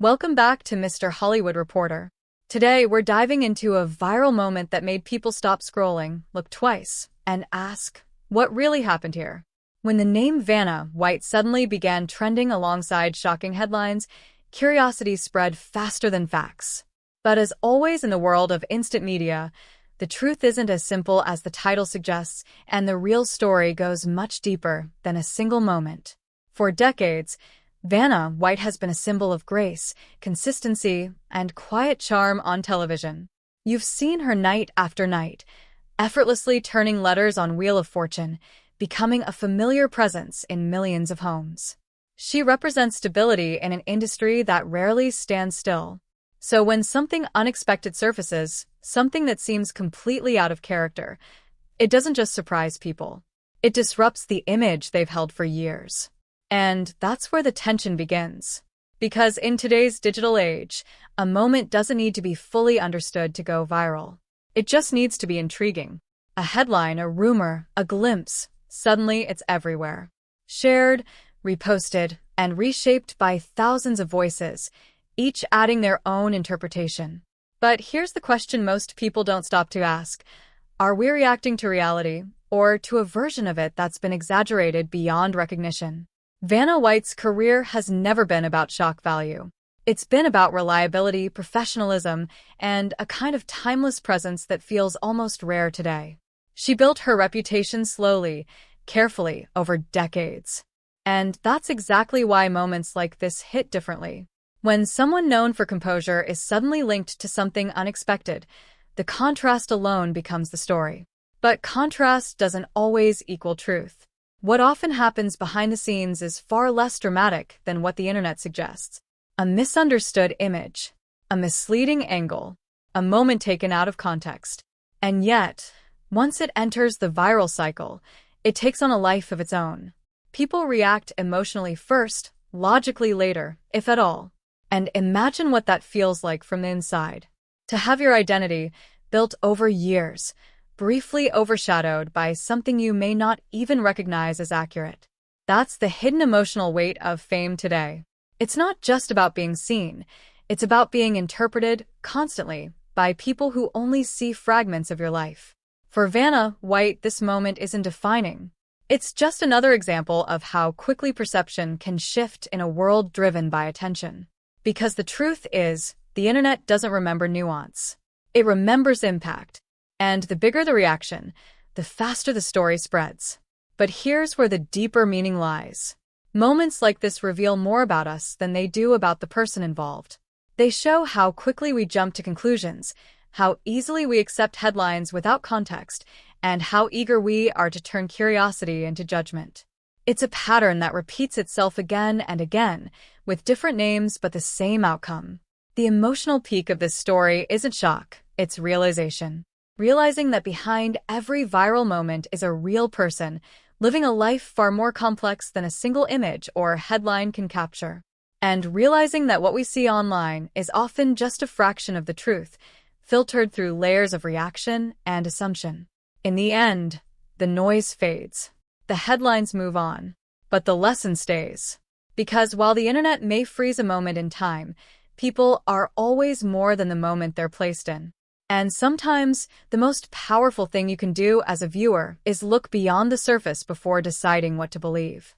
Welcome back to Mr. Hollywood Reporter. Today, we're diving into a viral moment that made people stop scrolling, look twice, and ask, what really happened here? When the name Vanna White suddenly began trending alongside shocking headlines, curiosity spread faster than facts. But as always in the world of instant media, the truth isn't as simple as the title suggests, and the real story goes much deeper than a single moment. For decades, Vanna White has been a symbol of grace, consistency, and quiet charm on television. You've seen her night after night, effortlessly turning letters on Wheel of Fortune, becoming a familiar presence in millions of homes. She represents stability in an industry that rarely stands still. So when something unexpected surfaces, something that seems completely out of character, it doesn't just surprise people. It disrupts the image they've held for years. And that's where the tension begins. Because in today's digital age, a moment doesn't need to be fully understood to go viral. It just needs to be intriguing. A headline, a rumor, a glimpse, suddenly it's everywhere. Shared, reposted, and reshaped by thousands of voices, each adding their own interpretation. But here's the question most people don't stop to ask. Are we reacting to reality, or to a version of it that's been exaggerated beyond recognition? Vanna White's career has never been about shock value. It's been about reliability, professionalism, and a kind of timeless presence that feels almost rare today. She built her reputation slowly, carefully, over decades. And that's exactly why moments like this hit differently. When someone known for composure is suddenly linked to something unexpected, the contrast alone becomes the story. But contrast doesn't always equal truth. What often happens behind the scenes is far less dramatic than what the internet suggests. A misunderstood image, a misleading angle, a moment taken out of context. And yet, once it enters the viral cycle, it takes on a life of its own. People react emotionally first, logically later, if at all. And imagine what that feels like from the inside. To have your identity, built over years, briefly overshadowed by something you may not even recognize as accurate. That's the hidden emotional weight of fame today. It's not just about being seen. It's about being interpreted constantly by people who only see fragments of your life. For Vanna White, this moment isn't defining. It's just another example of how quickly perception can shift in a world driven by attention. Because the truth is, the internet doesn't remember nuance. It remembers impact. And the bigger the reaction, the faster the story spreads. But here's where the deeper meaning lies. Moments like this reveal more about us than they do about the person involved. They show how quickly we jump to conclusions, how easily we accept headlines without context, and how eager we are to turn curiosity into judgment. It's a pattern that repeats itself again and again, with different names but the same outcome. The emotional peak of this story isn't shock, it's realization. Realizing that behind every viral moment is a real person, living a life far more complex than a single image or headline can capture. And realizing that what we see online is often just a fraction of the truth, filtered through layers of reaction and assumption. In the end, the noise fades. The headlines move on, but the lesson stays. Because while the internet may freeze a moment in time, people are always more than the moment they're placed in. And sometimes, the most powerful thing you can do as a viewer is look beyond the surface before deciding what to believe.